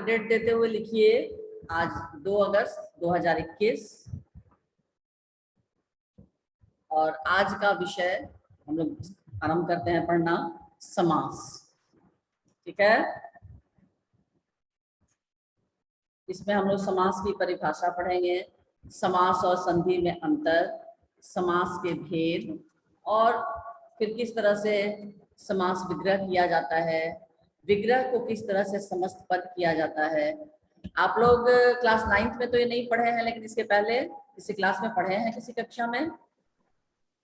Date देते हुए लिखिए आज 2 अगस्त 2021 और आज का विषय हम लोग आरंभ करते हैं पढ़ना समास। ठीक है, इसमें हम लोग समास की परिभाषा पढ़ेंगे, समास और संधि में अंतर, समास के भेद और फिर किस तरह से समास विग्रह किया जाता है, विग्रह को किस तरह से समस्त पद किया जाता है। आप लोग क्लास 9th में तो ये नहीं पढ़े हैं, लेकिन इसके पहले किसी क्लास में पढ़े हैं, किसी कक्षा में?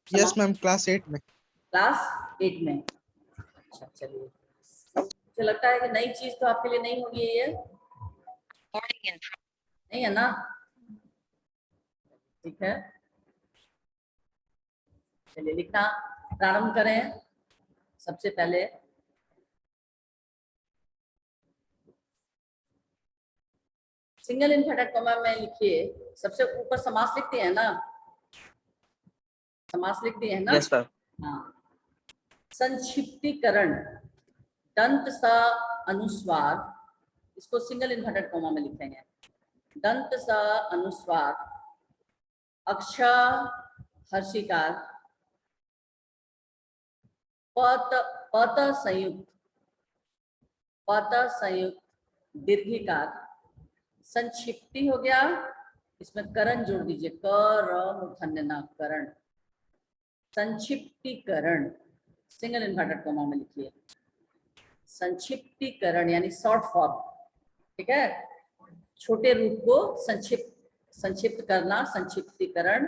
यस मैम, क्लास 8 में। क्लास 8 में। अच्छा, चलिए, मुझे लगता है कि नई चीज तो आपके लिए नहीं होगी ये, नहीं है ना? ठीक है, चलिए लिखना प्रारंभ करें। सबसे पहले सिंगल इन्वर्टेड कॉमा में लिखिए, सबसे ऊपर समास लिखते हैं ना, समास लिखते हैं ना? Yes sir. हाँ, संक्षिप्तीकरण, दंत सा अनुस्वार, इसको सिंगल इन्वर्टेड कॉमा में लिखेंगे। दंत सा अनुस्वार, अक्षा हर्षिकार, पत संयुक्त, पत संयुक्त दीर्घिकार, संक्षिप्ति हो गया, इसमें करण जोड़ दीजिए, करण, संक्षिप्तीकरण सिंगल इन्वर्टेड कॉमा में लिखिए, संक्षिप्तीकरण यानी शॉर्ट फॉर्म। ठीक है, छोटे रूप को संक्षिप्त करना, संक्षिप्तीकरण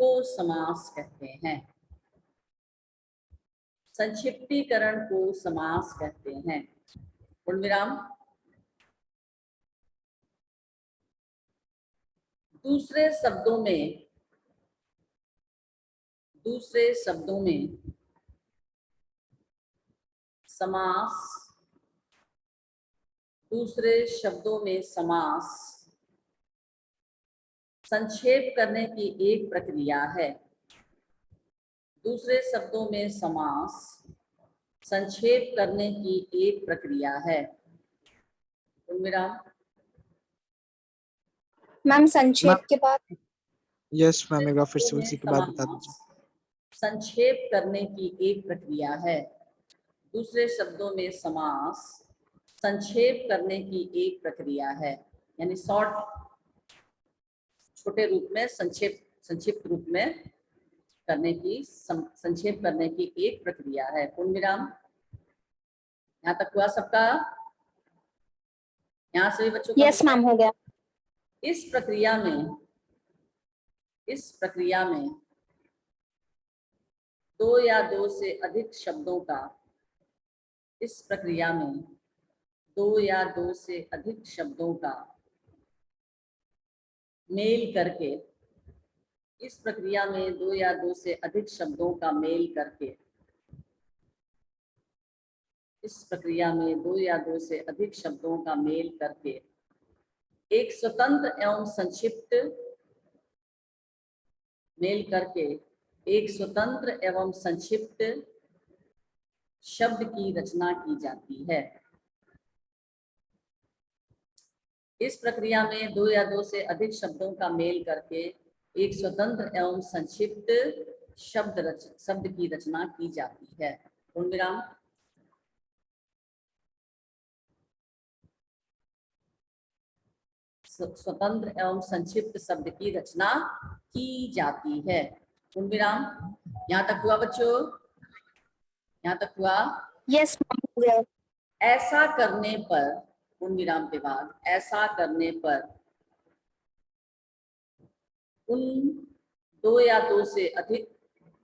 को समास कहते हैं, संक्षिप्तीकरण को समास कहते हैं। पूर्णविराम। दूसरे शब्दों में समास, दूसरे शब्दों में समास संक्षेप करने की एक प्रक्रिया है। दूसरे शब्दों में समास संक्षेप करने की एक प्रक्रिया है। मैम संक्षेप के बाद? यस मैम, एक बार फिर से उसी के बाद बता दीजिए। संक्षेप करने की एक प्रक्रिया है। दूसरे शब्दों में समास संक्षेप करने की एक प्रक्रिया है, यानी शॉर्ट, छोटे रूप में संक्षिप्त रूप में करने की, संक्षेप करने की एक प्रक्रिया है। पूर्णविराम। यहाँ तक हुआ सबका? यहाँ से भी बच्चों का? यस मैम, हो गया। इस प्रक्रिया में दो या दो से अधिक शब्दों का, इस प्रक्रिया में दो या दो से अधिक शब्दों का मेल करके, इस प्रक्रिया में दो या दो से अधिक शब्दों का मेल करके, इस प्रक्रिया में दो या दो से अधिक शब्दों का मेल करके एक स्वतंत्र एवं संक्षिप्त, मेल करके एक स्वतंत्र एवं संक्षिप्त शब्द की रचना की जाती है। इस प्रक्रिया में दो या दो से अधिक शब्दों का मेल करके एक स्वतंत्र एवं संक्षिप्त शब्द की रचना की जाती है। पूर्णविराम। स्वतंत्र एवं संक्षिप्त शब्द की रचना की जाती है। पूर्णविराम। यहाँ तक हुआ बच्चों? यहाँ तक हुआ? Yes ma'am. ऐसा करने पर, पूर्णविराम के बाद ऐसा करने पर उन दो या दो से अधिक,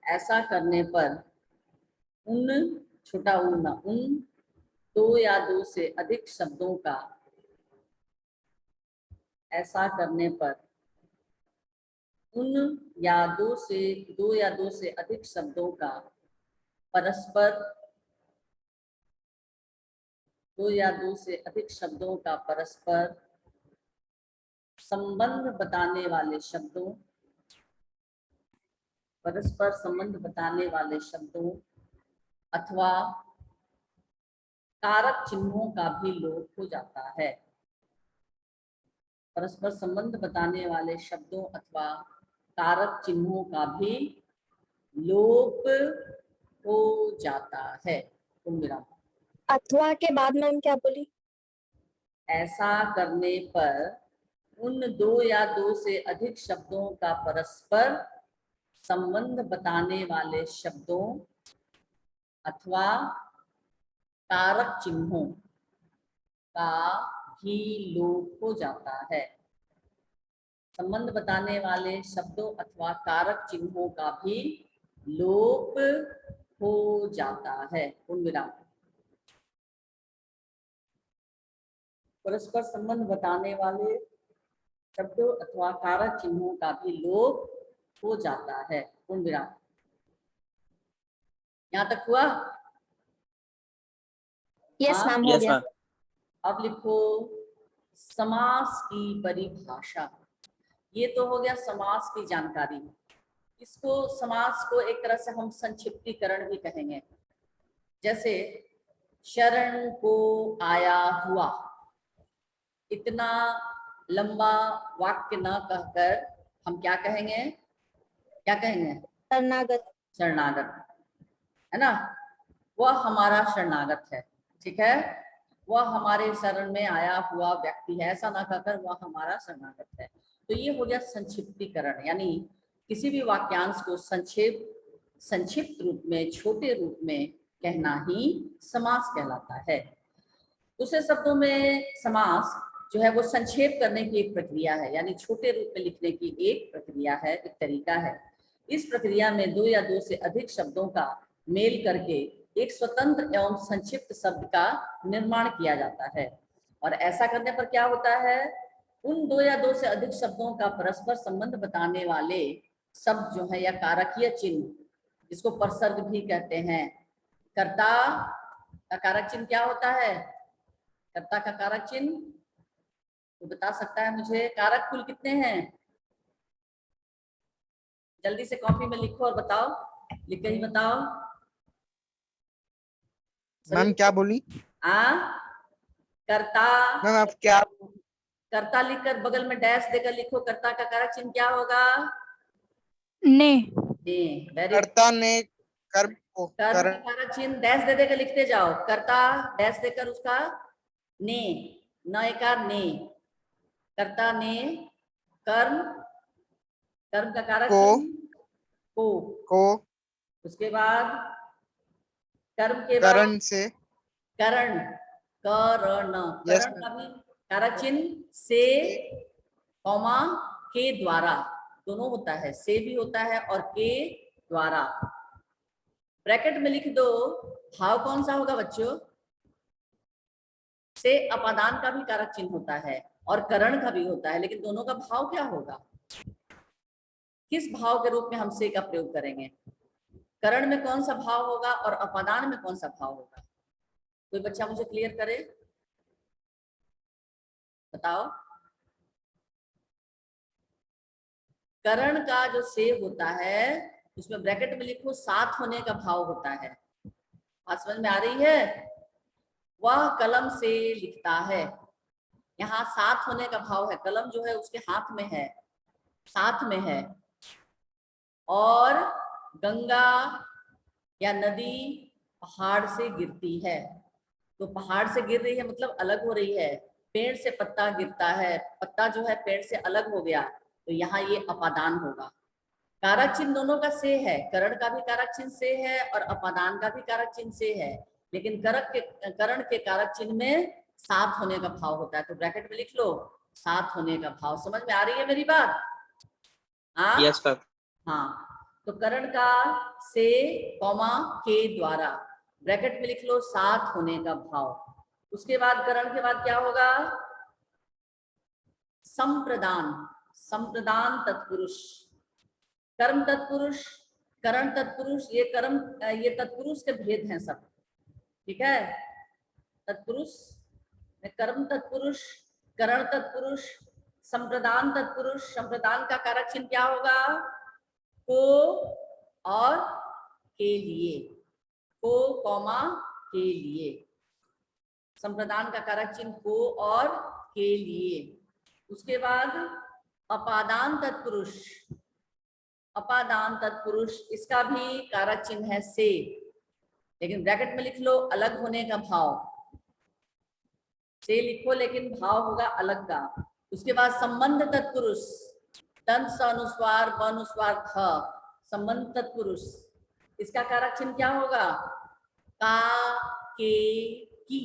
ऐसा करने पर उन, छोटा उन ना, उन दो या दो से अधिक शब्दों का, ऐसा करने पर उन या दो से अधिक शब्दों का परस्पर, दो या दो से अधिक शब्दों का परस्पर संबंध बताने वाले शब्दों, परस्पर संबंध बताने वाले शब्दों अथवा कारक चिन्हों का भी लोप हो जाता है। परस्पर संबंध बताने वाले शब्दों अथवा कारक चिन्हों का भी लोप हो जाता है। पूर्णविराम। अथवा के बाद मैम क्या बोली? ऐसा करने पर उन दो या दो से अधिक शब्दों का परस्पर संबंध बताने वाले शब्दों अथवा कारक चिन्हों का भी लोप हो जाता है। संबंध बताने वाले शब्दों अथवा कारक चिन्हों का भी लोप हो जाता है। पूर्णविराम। परस्पर संबंध बताने वाले शब्दों अथवा कारक चिन्हों का भी लोप हो जाता है। पूर्णविराम। यहाँ तक हुआ? यस हाँ? मैम, हो यस गया। मैम। अब लिखो समास की परिभाषा। ये तो हो गया समास की जानकारी। इसको समास को एक तरह से हम संक्षिप्तीकरण भी कहेंगे। जैसे शरण को आया हुआ, इतना लंबा वाक्य न कहकर हम क्या कहेंगे? क्या कहेंगे? शरणागत। शरणागत, है ना? वह हमारा शरणागत है। ठीक है, वह हमारे शरण में आया हुआ व्यक्ति है, ऐसा ना कहकर वह हमारा शरणागत है। तो ये हो गया संक्षिप्तीकरण, यानी किसी भी वाक्यांश को संक्षिप्त रूप में, छोटे रूप में कहना ही समास कहलाता है। दूसरे शब्दों में समास जो है वो संक्षेप करने की एक प्रक्रिया है, यानी छोटे रूप में लिखने की एक प्रक्रिया है, एक तरीका है। इस प्रक्रिया में दो या दो से अधिक शब्दों का मेल करके एक स्वतंत्र एवं संक्षिप्त शब्द का निर्माण किया जाता है। और ऐसा करने पर क्या होता है? उन दो या दो से अधिक शब्दों का परस्पर संबंध बताने वाले शब्द जो है या कारकीय चिन्ह, जिसको परसर्ग भी कहते हैं। कर्ता का कारक चिन्ह क्या होता है? कर्ता का कारक चिन्ह तो बता सकता है मुझे? कारक कुल कितने हैं? जल्दी से कॉपी में लिखो और बताओ, लिख के ही बताओ। मैम क्या बोली? कर्ता। मैम आप क्या? कर्ता लिखकर बगल में डैश देकर लिखो। कर्ता का कारक चिन्ह क्या होगा? ने। वेरी। कर्ता ने कर्म को कर्म का कारक चिन्ह डैश दे देकर लिखते जाओ। कर्ता डैश देकर उसका ने, न एकार ने। कर्ता ने कर्म, कर्म का कारक चिन्ह को। उसके बाद कर्म के बाद करण से करण, करण, यस करण का भी कारक चिन्ह से, कॉमा के द्वारा, दोनों होता है, से भी होता है और के द्वारा। ब्रैकेट में लिख दो। भाव कौन सा होगा बच्चों? से अपादान का भी कारक चिन्ह होता है और करण का भी होता है, लेकिन दोनों का भाव क्या होगा? किस भाव के रूप में हम से का प्रयोग करेंगे? करण में कौन सा भाव होगा और अपादान में कौन सा भाव होगा? कोई बच्चा मुझे क्लियर करे, बताओ। करण का जो से होता है उसमें ब्रैकेट में लिखो साथ होने का भाव होता है। बात समझ में आ रही है? वह कलम से लिखता है, यहाँ साथ होने का भाव है। कलम जो है उसके हाथ में है, साथ में है। और गंगा या नदी पहाड़ से गिरती है, तो पहाड़ से गिर रही है मतलब अलग हो रही है। पेड़ से पत्ता गिरता है, पत्ता जो है पेड़ से अलग हो गया, तो यहाँ ये अपादान होगा। कारक चिन्ह दोनों का से है, करण का भी कारक चिन्ह से है और अपादान का भी कारक चिन्ह से है, लेकिन करण के कारक चिन्ह में साथ होने का भाव होता है। तो ब्रैकेट में लिख लो साथ होने का भाव। समझ में आ रही है मेरी बात? हाँ यस मैम। हाँ, तो करण का से, कॉमा के द्वारा, ब्रैकेट में लिख लो साथ होने का भाव। उसके बाद करण के बाद क्या होगा? संप्रदान, संप्रदान तत्पुरुष, कर्म तत्पुरुष, करण तत्पुरुष, ये कर्म ये तत्पुरुष के भेद हैं सब। ठीक है, तत्पुरुष में कर्म तत्पुरुष, करण तत्पुरुष, संप्रदान तत्पुरुष। संप्रदान का कारक चिन्ह क्या होगा? को और के लिए, को कॉमा के लिए। संप्रदान का कारक चिन्ह को और के लिए। उसके बाद अपादान तत्पुरुष, अपादान तत्पुरुष, इसका भी कारक चिन्ह है से, लेकिन ब्रैकेट में लिख लो अलग होने का भाव, से लिखो लेकिन भाव होगा अलग का। उसके बाद संबंध तत्पुरुष, दंत स अनुस्वार ब अनुस्वार थ, संबंध तत्पुरुष, इसका कारक चिन्ह क्या होगा? का, के, की,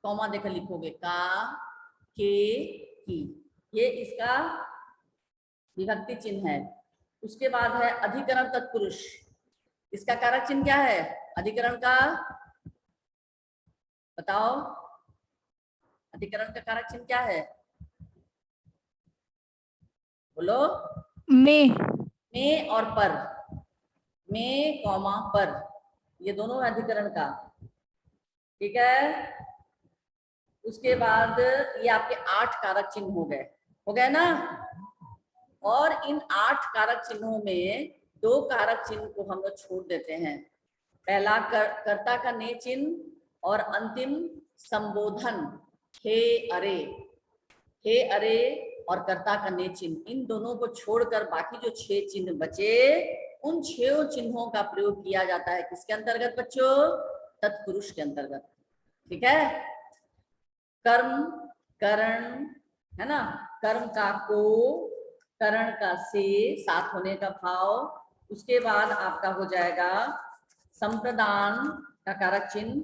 कॉमा देकर लिखोगे, का, के, की, ये इसका विभक्ति चिन्ह है। उसके बाद है अधिकरण तत्पुरुष, इसका कारक चिन्ह क्या है? अधिकरण का बताओ, अधिकरण का कारक चिन्ह क्या है? बोलो। में और पर, में कॉमा पर, ये दोनों अधिकरण का, ठीक है। उसके बाद ये आपके 8 कारक चिन्ह हो गए ना। और इन 8 कारक चिन्हों में 2 कारक चिन्ह को हम लोग छोड़ देते हैं। पहला कर्ता का ने चिन्ह और अंतिम संबोधन हे अरे, हे अरे और कर्ता का ने चिन्ह, इन दोनों को छोड़कर बाकी जो 6 चिन्ह बचे, उन 6 चिन्हों का प्रयोग किया जाता है किसके अंतर्गत बच्चों? तत्पुरुष के अंतर्गत, ठीक है। कर्म, करण, है ना, कर्म का को, करण का से, साथ होने का भाव। उसके बाद आपका हो जाएगा संप्रदान का कारक चिन्ह,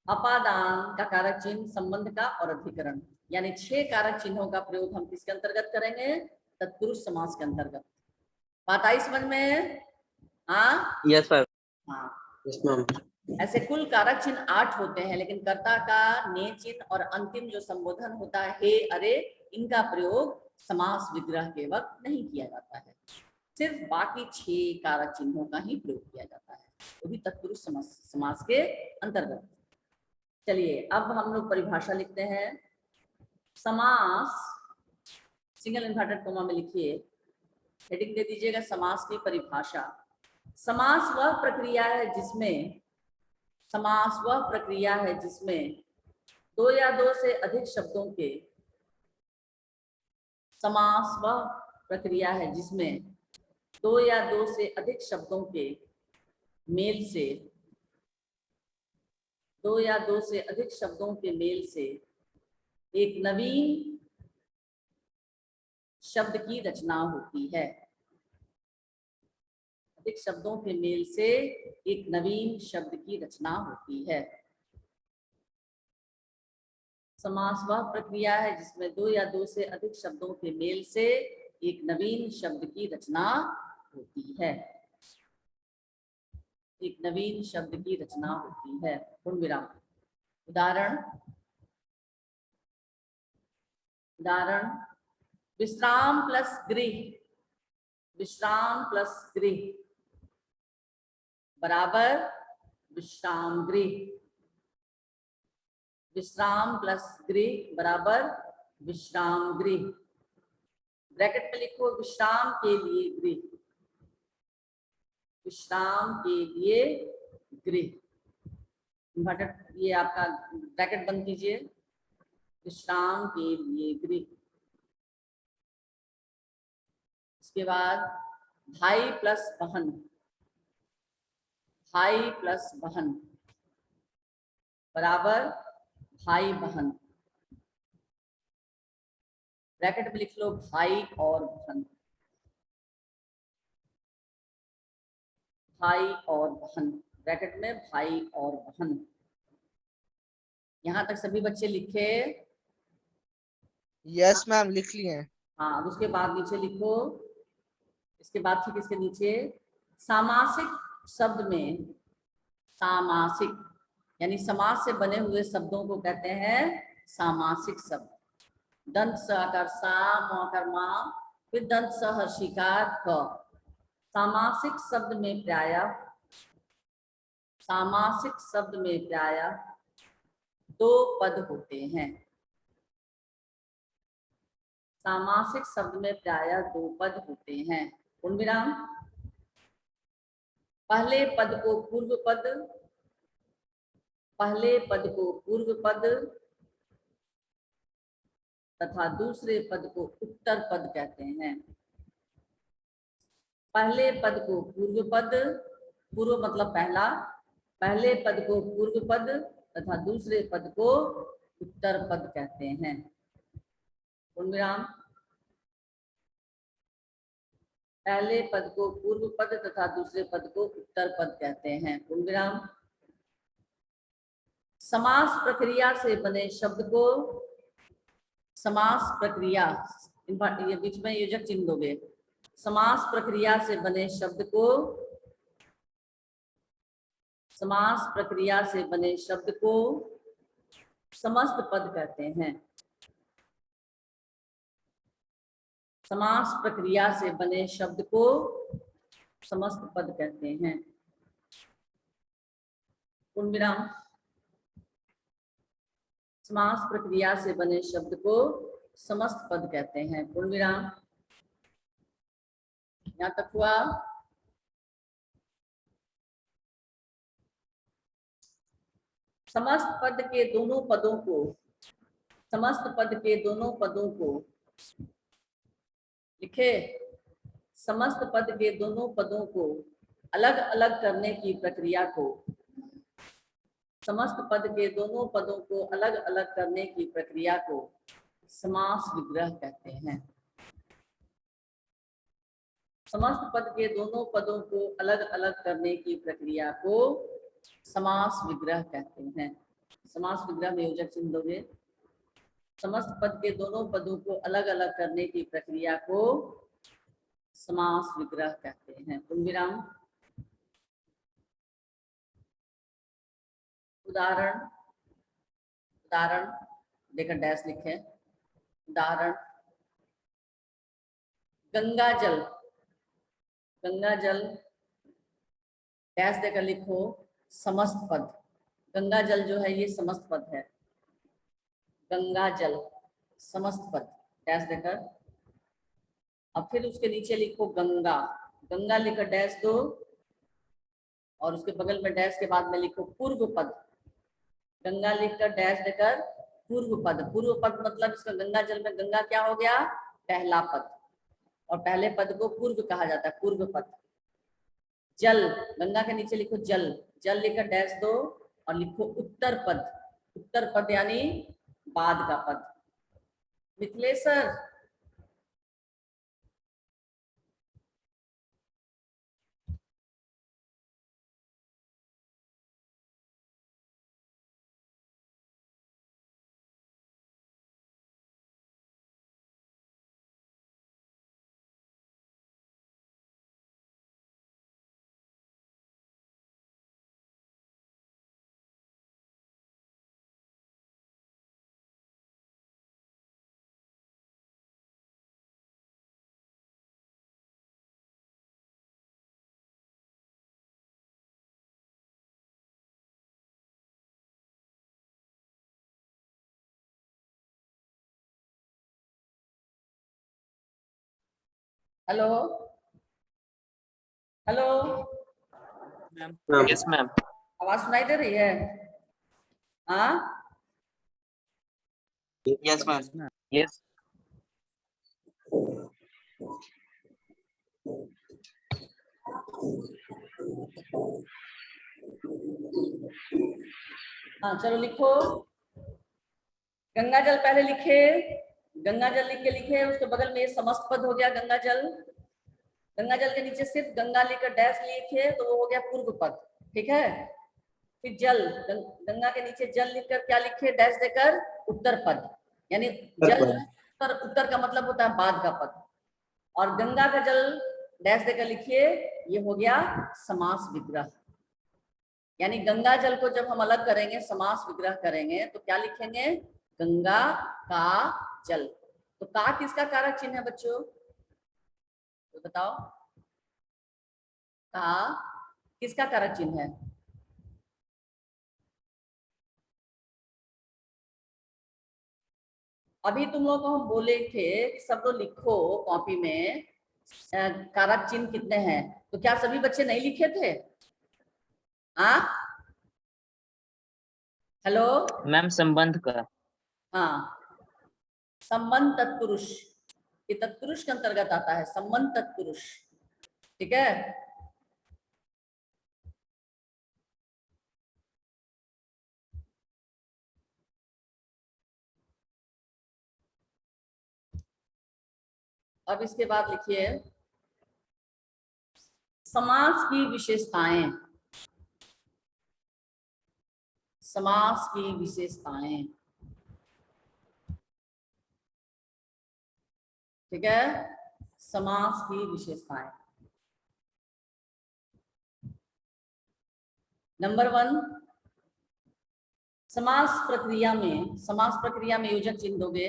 अपादान का कारक चिन्ह, संबंध का और अधिकरण, यानी 6 कारक चिन्हों का प्रयोग हम किसके अंतर्गत करेंगे? तत्पुरुष समास के अंतर्गत। बात आई समझ में? हाँ, यस मैम। हाँ, यस मैम। ऐसे कुल कारक चिन्ह 8 होते हैं, लेकिन कर्ता का ने चिन्ह और अंतिम जो संबोधन होता है हे अरे, इनका प्रयोग समास विग्रह के वक्त नहीं किया जाता है, सिर्फ बाकी 6 कारक चिन्हों का ही प्रयोग किया जाता है, वो भी तत्पुरुष समास के अंतर्गत। चलिए अब हम लोग परिभाषा लिखते हैं। समास, सिंगल इन्वर्टेड कोमा में लिखिए, हेडिंग दे दीजिएगा समास की परिभाषा। समास वह प्रक्रिया है जिसमें, समास वह प्रक्रिया है जिसमें 2 या 2 से अधिक शब्दों के, समास वह प्रक्रिया है जिसमें 2 या 2 से अधिक शब्दों के मेल से, 2 या 2 से अधिक शब्दों के मेल से एक नवीन शब्द की रचना होती है। अधिक शब्दों के मेल से एक नवीन शब्द की रचना होती है। समास वह प्रक्रिया है जिसमें 2 या 2 से अधिक शब्दों के मेल से एक नवीन शब्द की रचना होती है, एक नवीन शब्द की रचना होती है। पूर्ण विराम। उदाहरण, उदाहरण, विश्राम प्लस गृह, विश्राम प्लस गृह बराबर विश्राम गृह, विश्राम प्लस गृह बराबर विश्राम गृह। ब्रैकेट में लिखो विश्राम के लिए गृह, विश्राम के लिए गृह, ये आपका ब्रैकेट बंद कीजिए, विश्राम के लिए गृह। इसके बाद भाई प्लस बहन, भाई प्लस बहन बराबर भाई बहन। ब्रैकेट में लिख लो भाई और बहन, भाई और बहन, ब्रैकेट में भाई और बहन। यहां तक सभी बच्चे लिखे? यस मैम, लिख लिए हैं। हाँ, उसके बाद नीचे लिखो, इसके बाद ठीक इसके नीचे सामासिक शब्द में, सामासिक यानी समास से बने हुए शब्दों को कहते हैं सामासिक शब्द। दंत स आकार सा, म आकार मा, फिर दंत स हर्षिकार क। सामासिक शब्द में प्रायः, सामासिक शब्द में प्रायः 2 पद होते हैं। सामासिक शब्द में प्रायः 2 पद होते हैं। पूर्ण विराम। पहले पद को पूर्व पद, पहले पद को पूर्व पद तथा दूसरे पद को उत्तर पद कहते हैं। पहले पद को पूर्व पद, पूर्व मतलब पहला, पहले पद को पूर्व पद तथा दूसरे पद को उत्तर पद कहते हैं। पूर्ण विराम। पहले पद को पूर्व पद तथा दूसरे पद को उत्तर पद कहते हैं। पूर्ण विराम। समास प्रक्रिया से बने शब्द को, समास प्रक्रिया, ये बीच में योजक चिन्ह दोगे। समास प्रक्रिया से बने शब्द को, समास प्रक्रिया से बने शब्द को समस्त पद कहते हैं। समास प्रक्रिया से बने शब्द को समस्त पद कहते हैं। पूर्ण विराम। समास प्रक्रिया से बने शब्द को समस्त पद कहते हैं। पूर्ण विराम। यहाँ तक हुआ। समस्त पद के दोनों पदों को, समस्त पद के दोनों पदों को लिखे। समस्त पद के दोनों पदों को अलग अलग करने की प्रक्रिया को, समस्त पद के दोनों पदों को अलग अलग करने की प्रक्रिया को समास विग्रह कहते हैं। समस्त पद के दोनों पदों को अलग अलग करने की प्रक्रिया को समास विग्रह कहते हैं। समास विग्रह में योजक चिन्ह दोगे। समस्त पद के दोनों पदों को अलग अलग करने की प्रक्रिया को समास विग्रह कहते हैं। पूर्ण विराम। उदाहरण, उदाहरण देकर डैश लिखे। उदाहरण, गंगा जल, गंगा जल डैश देकर लिखो समस्त पद। गंगा जल जो है ये समस्त पद है। गंगा जल समस्त पद डैश देकर। अब फिर उसके नीचे लिखो गंगा, गंगा लिखकर डैश दो और उसके बगल में डैश के बाद में लिखो पूर्व पद। गंगा लिखकर डैश देकर पूर्व पद। पूर्व पद मतलब इसका गंगा जल में गंगा क्या हो गया? पहला पद, और पहले पद को पूर्व कहा जाता है, पूर्व पद। जल, गंगा के नीचे लिखो जल, जल लिखकर डैश दो और लिखो उत्तर पद। उत्तर पद यानी बाद का पद। Mithilesh sir, hello hello, yes ma'am. आवाज सुनाई दे रही है? हाँ यस मैम। यस। हाँ चलो लिखो। गंगा जल पहले लिखे, गंगा जल लिख के लिखे, उसके बगल में ये समस्त पद हो गया गंगा जल। गंगा जल के नीचे सिर्फ गंगा लिखकर डैश लिखे तो वो हो गया पूर्व पद, ठीक है। फिर जल, गंगा के नीचे जल लिखकर क्या लिखे? डैश देकर उत्तर पद, यानी जल उत्तर, उत्तर का मतलब होता है बाद का पद। और गंगा का जल डैश देकर लिखिए, ये हो गया समास विग्रह। यानी गंगा जल को जब हम अलग करेंगे, समास विग्रह करेंगे, तो क्या लिखेंगे? गंगा का जल। तो का किसका कारक चिन्ह है बच्चों? तो बताओ, का किसका कारक चिन्ह है? अभी तुम लोग को हम बोले थे कि सब लोग लिखो कॉपी में कारक चिन्ह कितने हैं, तो क्या सभी बच्चे नहीं लिखे थे? हाँ हेलो मैम संबंध का। हाँ, संबंध तत्पुरुष, ये तत्पुरुष के अंतर्गत आता है, संबंध तत्पुरुष। ठीक है, अब इसके बाद लिखिए समास की विशेषताएं। समास की विशेषताएं, ठीक है, समास की विशेषताएं। नंबर 1, समास प्रक्रिया में, समास प्रक्रिया में योजक चिन्ह दोगे।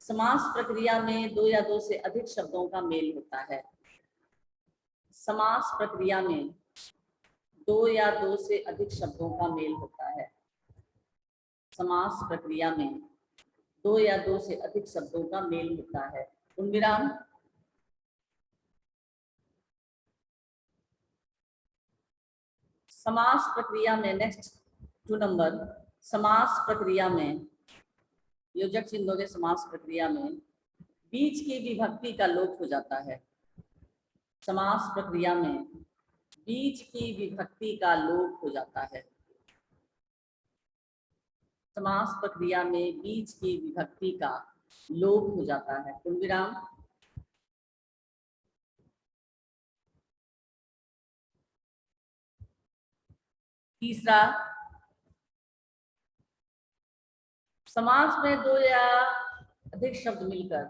समास प्रक्रिया में 2 या 2 से अधिक शब्दों का मेल होता है। समास प्रक्रिया में 2 या 2 से अधिक शब्दों का मेल होता है। समास प्रक्रिया में 2 या 2 से अधिक शब्दों का मेल होता है। पूर्णविराम। समास प्रक्रिया में नेक्स्ट 2 नंबर, समास प्रक्रिया में योजक चिन्ह दोगे। समास प्रक्रिया में बीच की विभक्ति का लोप हो जाता है। समास प्रक्रिया में बीच की विभक्ति का लोप हो जाता है। समास प्रक्रिया में बीच की विभक्ति का लोप हो जाता है। पूर्णविराम। तीसरा, समास में 2 या अधिक शब्द मिलकर,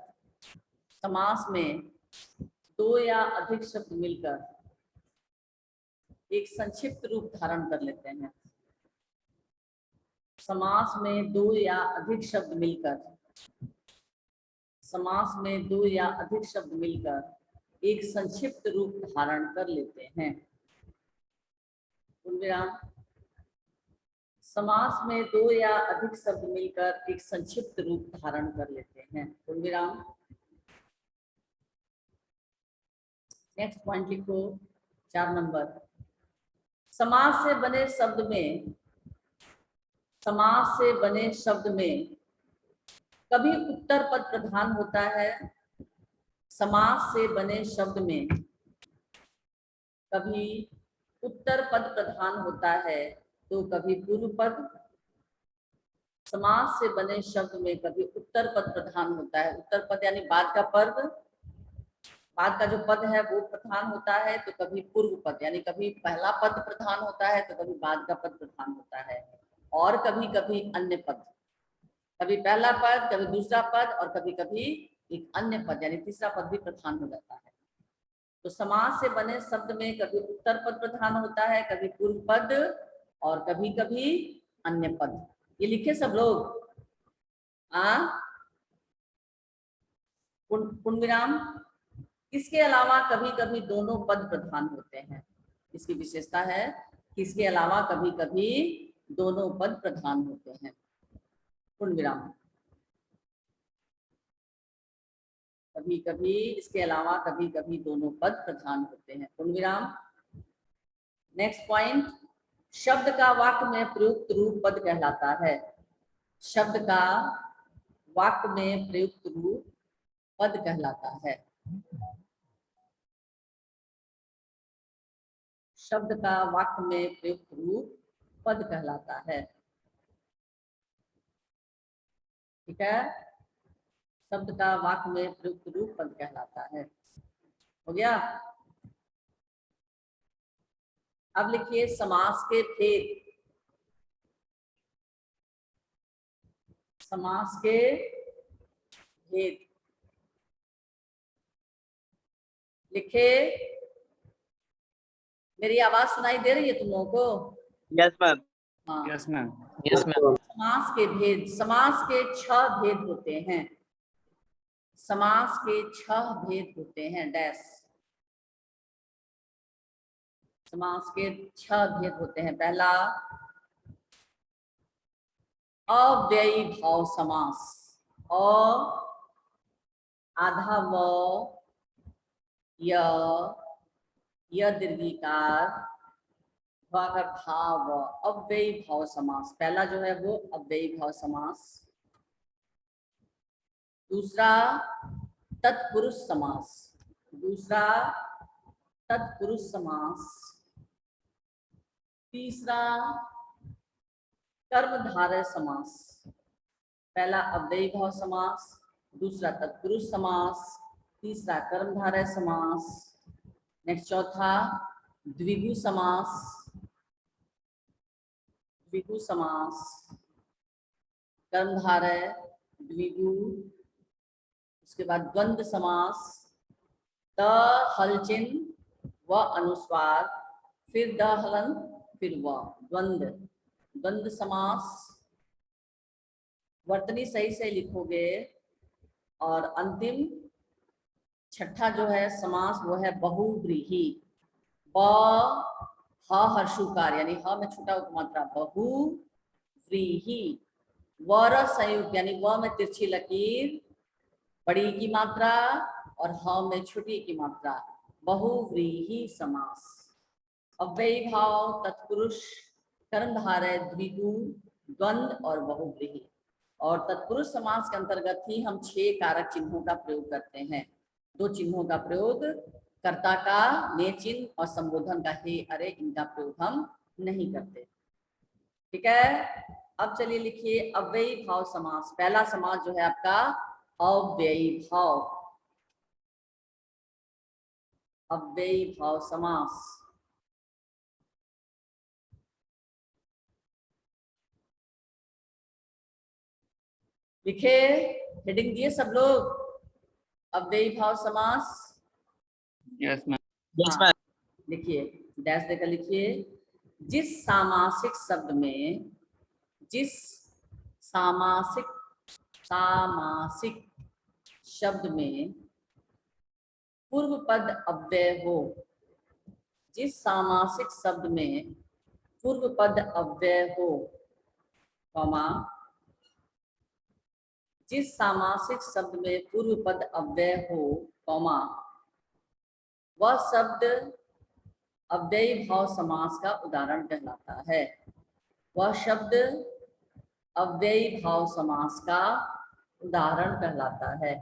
समास में 2 या अधिक शब्द मिलकर एक संक्षिप्त रूप धारण कर लेते हैं। समास में 2 या अधिक शब्द मिलकर, समास में 2 या अधिक शब्द मिलकर एक संक्षिप्त रूप धारण कर लेते हैं। पूर्णविराम। समास में 2 या अधिक शब्द मिलकर एक संक्षिप्त रूप धारण कर लेते हैं। पूर्णविराम। नेक्स्ट पॉइंट लिखो 4 नंबर, समास से बने शब्द में, समास से बने शब्द में कभी उत्तर पद प्रधान होता है। समास से बने शब्द में कभी उत्तर पद प्रधान होता है तो कभी पूर्व पद। समास से बने शब्द में कभी उत्तर पद प्रधान होता है। उत्तर पद यानी बाद का पद, बाद का जो पद है वो प्रधान होता है, तो कभी पूर्व पद यानी कभी पहला पद प्रधान होता है तो कभी बाद का पद प्रधान होता है, और कभी कभी अन्य पद, कभी पहला पद, कभी दूसरा पद, और कभी कभी एक अन्य पद यानी तीसरा पद भी प्रधान हो जाता है। तो समास से बने शब्द में कभी उत्तर पद प्रधान होता है, कभी पूर्व पद, और कभी कभी अन्य पद। ये लिखे सब लोग। पूर्णविराम। इसके अलावा कभी कभी दोनों पद प्रधान होते हैं। इसकी विशेषता है कि इसके अलावा कभी कभी दोनों पद प्रधान होते हैं। पूर्णविराम। कभी कभी, इसके अलावा कभी कभी दोनों पद प्रधान होते हैं। पूर्णविराम। नेक्स्ट पॉइंट, शब्द का वाक्य में प्रयुक्त रूप पद कहलाता है। शब्द का वाक्य में प्रयुक्त रूप पद कहलाता है। शब्द का वाक्य में प्रयुक्त रूप पद कहलाता है। ठीक है, शब्द का वाक्य में प्रयुक्त रूप पद कहलाता है। हो गया। अब लिखिए समास के भेद। समास के भेद लिखे। मेरी आवाज सुनाई दे रही है तुम लोगों को? Yes ma'am. हाँ। Yes ma'am. Yes ma'am. समास के भेद, समास के 6 भेद होते हैं। समास के 6 भेद होते हैं। डैश। समास के 6 भेद होते हैं। पहला, अव्ययी भाव समास। आधा व, य दीर्घिकार, भाव, अव्ययी भाव समास। पहला जो है वो अव्ययी भाव समास। दूसरा तत्पुरुष समास, दूसरा तत्पुरुष समास, तीसरा कर्मधारय समास। पहला अव्ययी भाव समास, दूसरा तत्पुरुष समास, तीसरा कर्मधारय समास। नेक्स्ट चौथा द्विगु समास, द्विगु समास, कर्मधारय द्विगु। उसके बाद द्वंद्व समास, द हल चिन्ह व अनुस्वार, फिर द हलन, फिर व, द्वंद्व, द्वंद्व समास। वर्तनी सही से लिखोगे। और अंतिम छठा जो है समास वो है बहुव्रीहि। ब ह हर्षुकार यानी ह में छोटा उपमात्रा बहुव्रीहि। वर संयुक्त यानी व में तिरछी लकीर बड़ी की मात्रा और ह में छोटी की मात्रा, बहुव्रीहि समास। अव्ययी भाव, तत्पुरुष, कर्मधारय, द्विगु, द्वंद्व और बहुव्रीहि। और तत्पुरुष समास के अंतर्गत ही हम 6 कारक चिन्हों का प्रयोग करते हैं। 2 चिन्हों का प्रयोग, कर्ता का ने चिन्ह और संबोधन का हे अरे, इनका प्रयोग हम नहीं करते। ठीक है, अब चलिए लिखिए अव्ययी भाव समास। पहला समास जो है आपका अव्ययी भाव, अव्ययी भाव समास। लिखे, हेडिंग दिए सब लोग, अव्ययी भाव समास। Yes ma'am. Yes ma'am. लिखिए, डैश देकर लिखिए। जिस सामासिक शब्द में, जिस सामासिक सामासिक शब्द में पूर्व पद अव्यय हो, जिस सामासिक शब्द में पूर्व पद अव्यय हो, कॉमा, जिस सामासिक शब्द में पूर्व पद अव्यय हो, कॉमा, वह शब्द अव्ययी भाव समास का उदाहरण कहलाता है। वह शब्द अव्ययी भाव समास का उदाहरण कहलाता है।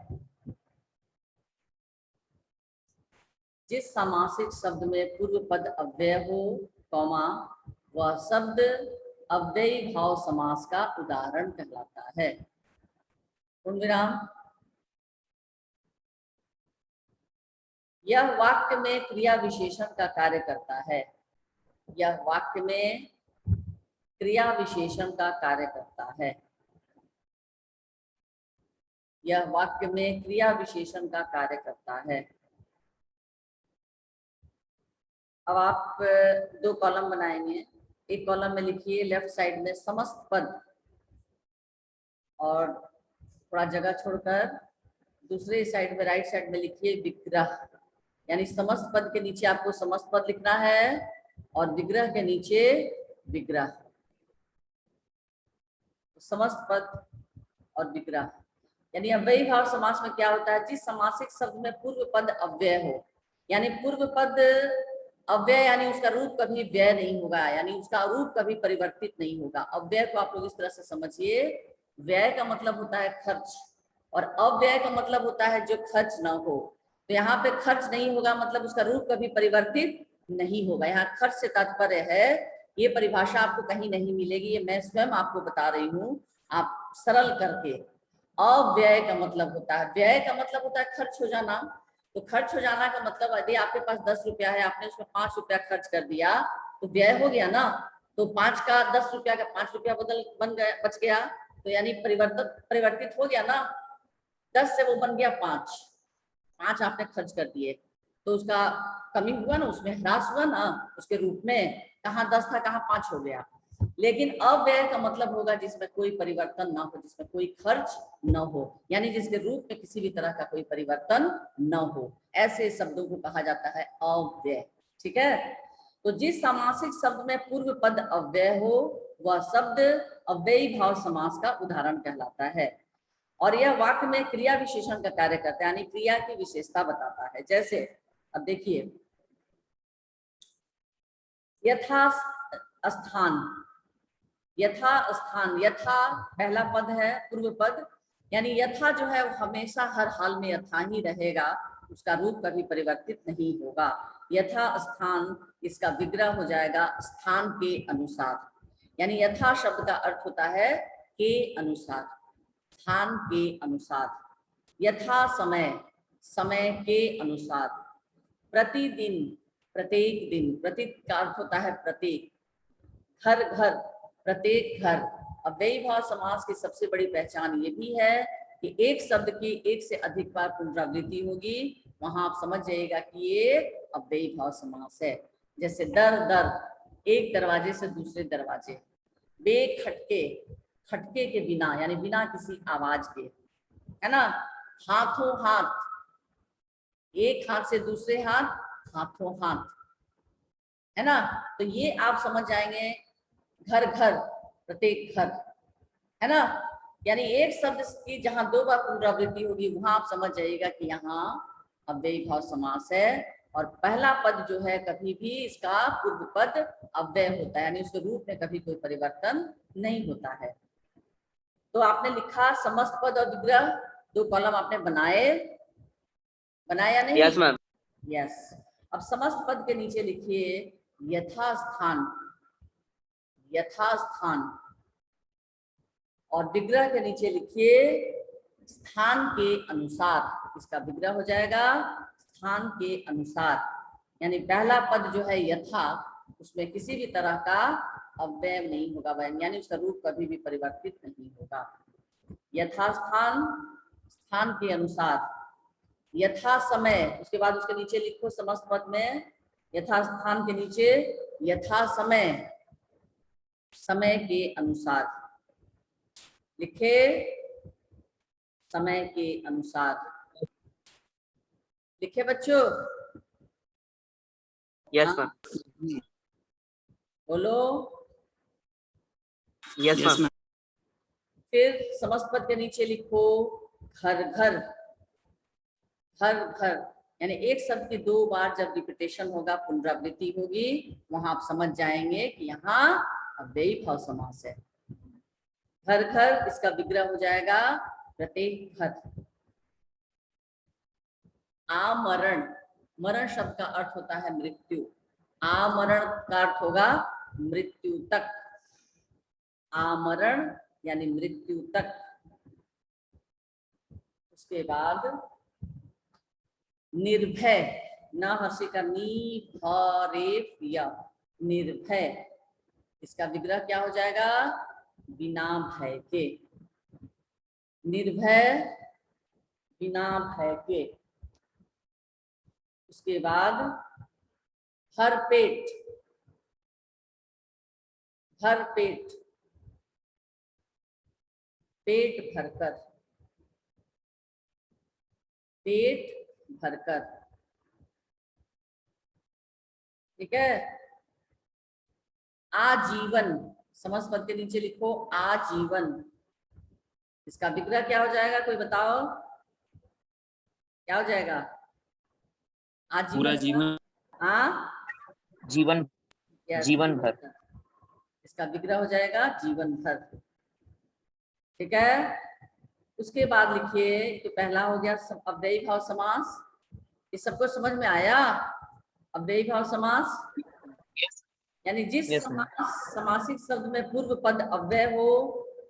जिस सामासिक शब्द में पूर्व पद अव्यय हो, कॉमा, वह शब्द अव्ययी भाव समास का उदाहरण कहलाता है। पूर्णविराम। यह वाक्य में क्रिया विशेषण का कार्य करता है। यह वाक्य में क्रिया विशेषण का कार्य करता है। यह वाक्य में क्रिया विशेषण का कार्य करता है। अब आप 2 कॉलम बनाएंगे। एक कॉलम में लिखिए लेफ्ट साइड में समस्त पद, और थोड़ा जगह छोड़कर दूसरे साइड में राइट साइड में लिखिए विग्रह। यानी समस्त पद के नीचे आपको समस्त पद लिखना है और विग्रह के नीचे विग्रह। समस्त पद और विग्रह। यानी अव्ययी भाव समास में क्या होता है, जिस सामासिक शब्द में पूर्व पद अव्यय हो, यानी पूर्व पद अव्यय यानी उसका रूप कभी व्यय नहीं होगा, यानी उसका रूप कभी परिवर्तित नहीं होगा। अव्यय को आप लोग इस तरह से समझिए, व्यय का मतलब होता है खर्च और अव्यय का मतलब होता है जो खर्च ना हो। तो यहाँ पे खर्च नहीं होगा मतलब उसका रूप कभी परिवर्तित नहीं होगा। यहाँ खर्च से तात्पर्य है, ये परिभाषा आपको कहीं नहीं मिलेगी, ये मैं स्वयं आपको बता रही हूँ, आप सरल करके। अव्यय का मतलब होता है, व्यय का मतलब होता है खर्च हो जाना। तो खर्च हो जाना का मतलब यदि आपके पास 10 रुपया है, आपने उसमें 5 रुपया खर्च कर दिया तो व्यय हो गया ना। तो 5 का 10 रुपया का 5 रुपया बन गया, बच गया, तो यानी परिवर्तित हो गया ना। 10 से वो बन गया 5 आपने खर्च कर दिए, तो उसका कमी हुआ ना, उसमें ह्रास हुआ ना उसके रूप में। कहाँ 10 था कहाँ 5 हो गया। लेकिन अव्यय का मतलब होगा जिसमें कोई परिवर्तन ना हो, जिसमें कोई खर्च न हो, यानी जिसके रूप में किसी भी तरह का कोई परिवर्तन न हो, ऐसे शब्दों को कहा जाता है अव्यय। ठीक है, तो जिस सामासिक शब्द में पूर्व पद अव्यय हो वह शब्द अव्ययी भाव समास का उदाहरण कहलाता है। और यह वाक्य में क्रिया विशेषण का कार्य करता है, यानी क्रिया की विशेषता बताता है। जैसे अब देखिए, यथा स्थान, यथा स्थान, यथा पहला पद है पूर्व पद, यानी यथा जो है वो हमेशा हर हाल में यथा ही रहेगा, उसका रूप कभी परिवर्तित नहीं होगा। यथा स्थान, इसका विग्रह हो जाएगा स्थान के अनुसार। यानी यथा शब्द का अर्थ होता है के अनुसार, स्थान के अनुसार। यथा समय, समय के अनुसार। प्रतिदिन, प्रत्येक दिन, प्रति का अर्थ होता है प्रत्येक। घर घर, प्रत्येक घर। अव्ययी भाव समास की सबसे बड़ी पहचान ये भी है कि एक शब्द की एक से अधिक बार पुनरावृत्ति होगी, वहां आप समझ जाइएगा कि ये अव्ययी भाव समास है। जैसे दर दर, एक दरवाजे से दूसरे दरवाजे। बेखटके, खटके के बिना यानी बिना किसी आवाज के, है ना। हाथों हाथ, एक हाथ से दूसरे हाथ, हाथों हाथ, है ना। तो ये आप समझ जाएंगे। घर घर, प्रत्येक घर, है ना। यानी एक शब्द की जहां दो बार पुनरावृत्ति होगी वहां आप समझ जाइएगा कि यहाँ अव्ययी भाव समास है। और पहला पद जो है कभी भी इसका पूर्व पद अव्यय होता है, यानी उसके रूप में कभी कोई परिवर्तन नहीं होता है। तो आपने लिखा समस्त पद और विग्रह, दो कॉलम आपने बनाए, बनाया नहीं? Yes ma'am. यस। अब समस्त पद के नीचे लिखिए यथास्थान, यथास्थान। और विग्रह के नीचे लिखिए स्थान के अनुसार, इसका विग्रह हो जाएगा स्थान के अनुसार। यानी पहला पद जो है यथा, उसमें किसी भी तरह का अव्यय नहीं होगा, यानी उसका रूप कभी भी परिवर्तित नहीं होगा। यथास्थान, स्थान के अनुसार। यथा समय, उसके बाद उसके नीचे लिखो समस्त पद में यथास्थान के नीचे यथा समय, समय के अनुसार लिखे, समय के अनुसार लिखे बच्चों। यस हाँ, मैम। बोलो। Yes ma'am. फिर समस्त पद के नीचे लिखो घर घर, घर घर। यानी एक शब्द की दो बार जब रिपीटेशन होगा, पुनरावृत्ति होगी, वहां आप समझ जाएंगे कि यहाँ अव्ययी भाव समास है। घर घर, इसका विग्रह हो जाएगा प्रत्येक घर। आमरण, मरण शब्द का अर्थ होता है मृत्यु। आमरण का अर्थ होगा मृत्यु तक। आमरण यानी मृत्यु तक। उसके बाद निर्भय, न हर्षी का नी भ य, निर्भय। इसका विग्रह क्या हो जाएगा? बिना भय के। निर्भय, बिना भय के। उसके बाद भर पेट, भर पेट, पेट भरकर, पेट भरकर। ठीक है। आजीवन, समस्त पद के नीचे लिखो आजीवन। इसका विग्रह क्या हो जाएगा, कोई बताओ क्या हो जाएगा? आजीवन, पूरा जीवन। हाँ, जीवन, yes, जीवन भर। इसका विग्रह हो जाएगा जीवन भर। ठीक है। उसके बाद लिखिए, तो पहला हो गया अव्ययी भाव समास। इस सबको समझ में आया? अव्ययी भाव समास यानी जिस Yes, ma'am. समासिक शब्द में पूर्व पद अव्यय हो,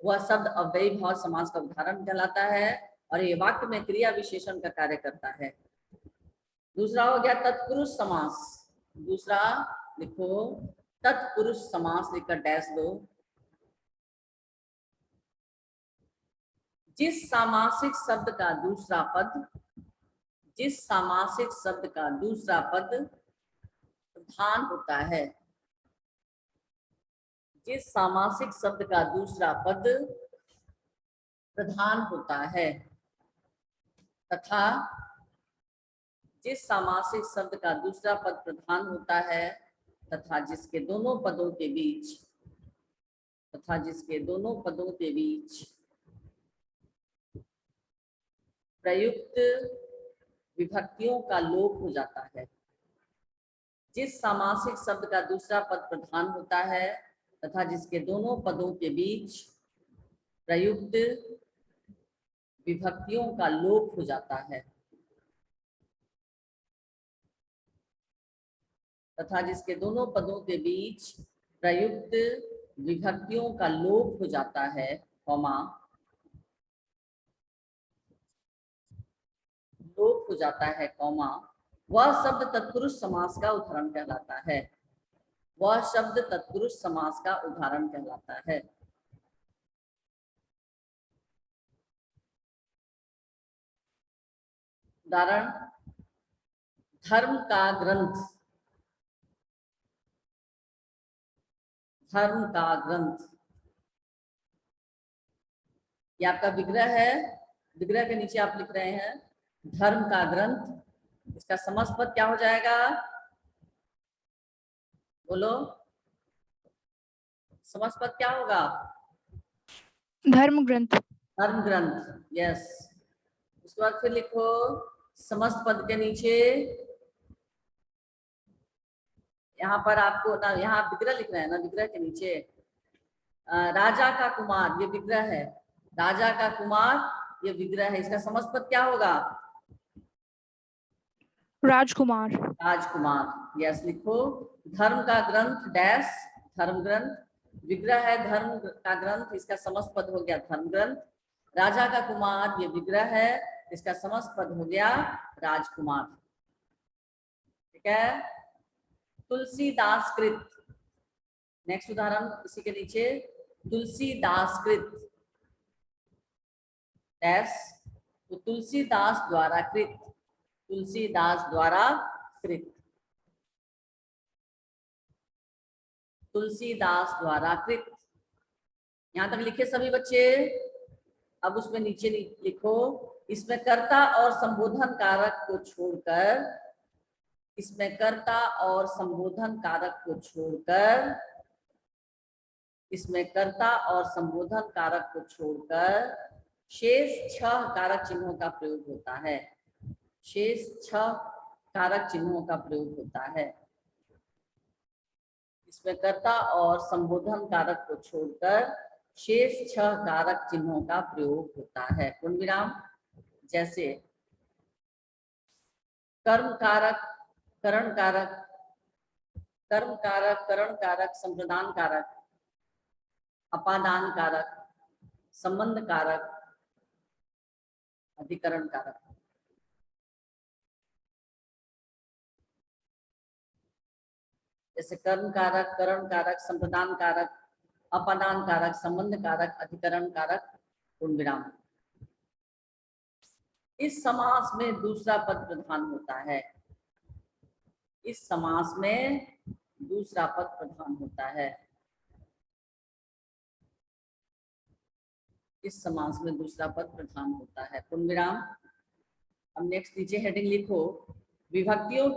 वह शब्द अव्ययी भाव समास का उदाहरण कहलाता है और ये वाक्य में क्रिया विशेषण का कार्य करता है। दूसरा हो गया तत्पुरुष समास। दूसरा लिखो तत्पुरुष समास, लिखकर डैश दो। जिस सामासिक शब्द का दूसरा पद, जिस सामासिक शब्द का दूसरा पद प्रधान होता है, जिस सामासिक शब्द का दूसरा पद प्रधान होता है, तथा जिस सामासिक शब्द का दूसरा पद प्रधान होता है तथा जिसके दोनों पदों के बीच, तथा जिसके दोनों पदों के बीच प्रयुक्त विभक्तियों का लोप हो जाता है। जिस सामासिक शब्द का दूसरा पद प्रधान होता है तथा जिसके दोनों पदों के बीच प्रयुक्त विभक्तियों का लोप हो जाता है तथा जिसके दोनों पदों के बीच प्रयुक्त विभक्तियों का लोप हो जाता है, कॉमा, लोप हो जाता है, कॉमा, वह शब्द तत्पुरुष समास का उदाहरण कहलाता है। वह शब्द तत्पुरुष समास का उदाहरण कहलाता है। उदाहरण, धर्म का ग्रंथ, धर्म का ग्रंथ, ये आपका विग्रह है। विग्रह के नीचे आप लिख रहे हैं धर्म का ग्रंथ, इसका समास पद क्या हो जाएगा? बोलो, समास पद क्या होगा? धर्म ग्रंथ। धर्म ग्रंथ, यस। उसके बाद फिर लिखो समस्त पद के नीचे, यहाँ पर आपको ना, यहाँ विग्रह लिख रहे हैं ना, विग्रह के नीचे राजा का कुमार, ये विग्रह है। राजा का कुमार, ये विग्रह है। इसका समस्त पद क्या होगा? राजकुमार। राजकुमार, यस। लिखो धर्म का ग्रंथ डैश, धर्म ग्रंथ, विग्रह है धर्म का ग्रंथ, इसका समस्त पद हो गया धर्म ग्रंथ। राजा का कुमार, ये विग्रह है, इसका समस्त पद हो गया राजकुमार। ठीक है। तुलसीदास कृत, नेक्स्ट उदाहरण इसी के नीचे, तुलसीदास कृत डैश, तो तुलसीदास द्वारा कृत, तुलसीदास द्वारा कृत, तुलसीदास द्वारा कृत। यहां तक लिखे सभी बच्चे? अब उसमें नीचे लिखो, इसमें कर्ता और संबोधन कारक को छोड़कर, इसमें कर्ता और संबोधन कारक को छोड़कर, इसमें कर्ता और संबोधन कारक को छोड़कर शेष 6 कारक चिन्हों का प्रयोग होता है। शेष 6 कारक चिन्हों का प्रयोग होता है। इसमें कर्ता और संबोधन कारक को छोड़कर शेष 6 कारक चिन्हों का प्रयोग होता है। पूर्ण विराम, जैसे कर्म कारक, करण कारक, कर्म कारक, करण कारक, संप्रदान कारक, अपादान कारक, संबंध कारक, अधिकरण कारक। जैसे कर्म कारक, करण कारक, संप्रदान कारक, अपादान कारक, संबंध कारक, अधिकरण कारक। पूर्ण विराम। इस समास में दूसरा पद प्रधान होता है। इस समास में दूसरा पद प्रधान होता है। इस समास में दूसरा पद प्रधान होता है। पूर्ण विराम। अब नेक्स्ट नीचे हेडिंग लिखो, विभक्तियों